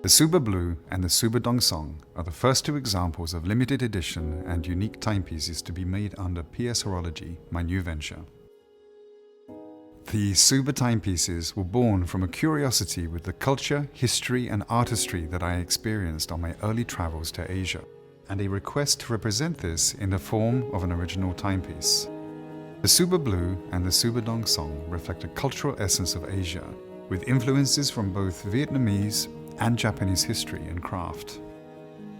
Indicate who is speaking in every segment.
Speaker 1: The Tsuba Blue and the Tsuba Dongsong are the first two examples of limited edition and unique timepieces to be made under PS Horology, my new venture. The Tsuba timepieces were born from a curiosity with the culture, history and artistry that I experienced on my early travels to Asia, and a request to represent this in the form of an original timepiece. The Tsuba Blue and the Tsuba Dongsong reflect a cultural essence of Asia, with influences from both Vietnamese and Japanese history and craft.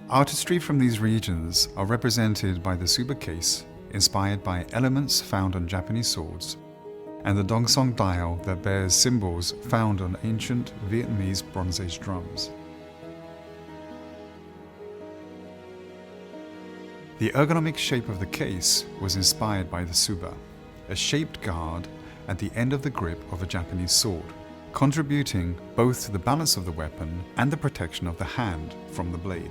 Speaker 1: Artistry from these regions are represented by the Tsuba case, inspired by elements found on Japanese swords, and the Dongsong dial that bears symbols found on ancient Vietnamese Bronze Age drums. The ergonomic shape of the case was inspired by the Tsuba, a shaped guard at the end of the grip of a Japanese sword, contributing both to the balance of the weapon and the protection of the hand from the blade.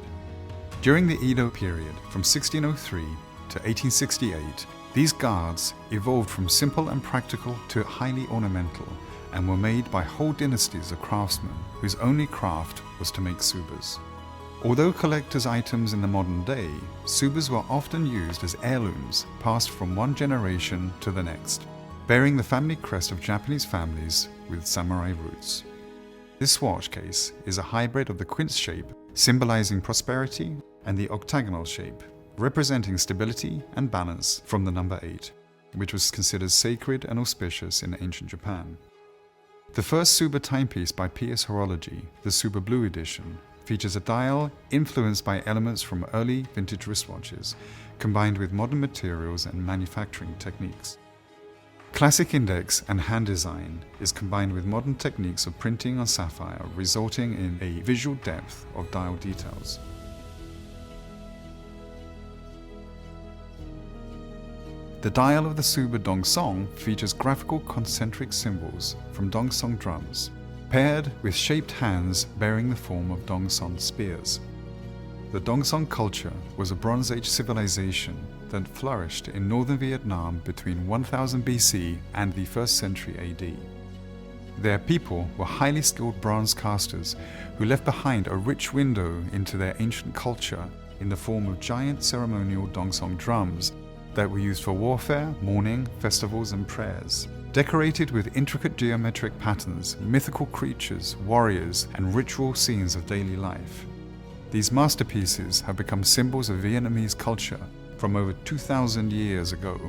Speaker 1: During the Edo period, from 1603 to 1868, these guards evolved from simple and practical to highly ornamental, and were made by whole dynasties of craftsmen whose only craft was to make Tsubas. Although collector's items in the modern day, Tsubas were often used as heirlooms passed from one generation to the next, bearing the family crest of Japanese families with samurai roots. This watch case is a hybrid of the quince shape, symbolizing prosperity, and the octagonal shape, representing stability and balance from the number 8, which was considered sacred and auspicious in ancient Japan. The first Tsuba timepiece by PS Horology, the Tsuba Blue edition, features a dial influenced by elements from early vintage wristwatches, combined with modern materials and manufacturing techniques. Classic index and hand design is combined with modern techniques of printing on sapphire, resulting in a visual depth of dial details. The dial of the Tsuba Dongsong features graphical concentric symbols from Dongsong drums, paired with shaped hands bearing the form of Dongsong spears. The Dongsong culture was a Bronze Age civilization that flourished in northern Vietnam between 1000 BC and the 1st century AD. Their people were highly skilled bronze casters who left behind a rich window into their ancient culture in the form of giant ceremonial Dongsong drums that were used for warfare, mourning, festivals and prayers. Decorated with intricate geometric patterns, mythical creatures, warriors and ritual scenes of daily life. These masterpieces have become symbols of Vietnamese culture from over 2,000 years ago.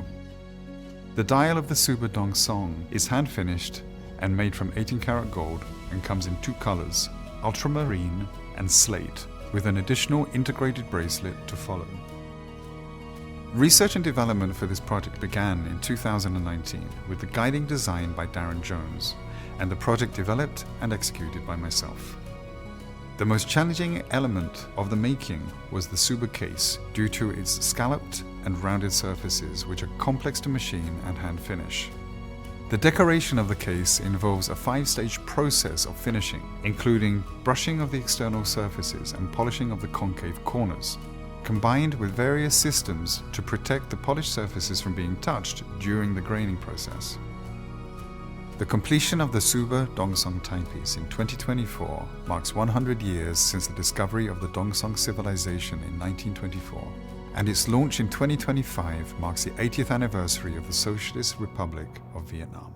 Speaker 1: The dial of the Tsuba Dongsong is hand-finished and made from 18-karat gold and comes in two colors, ultramarine and slate, with an additional integrated bracelet to follow. Research and development for this project began in 2019 with the guiding design by Darren Jones, and the project developed and executed by myself. The most challenging element of the making was the Tsuba case, due to its scalloped and rounded surfaces, which are complex to machine and hand finish. The decoration of the case involves a 5-stage process of finishing, including brushing of the external surfaces and polishing of the concave corners, combined with various systems to protect the polished surfaces from being touched during the graining process. The completion of the Tsuba Dongsong timepiece in 2024 marks 100 years since the discovery of the Dongsong civilization in 1924, and its launch in 2025 marks the 80th anniversary of the Socialist Republic of Vietnam.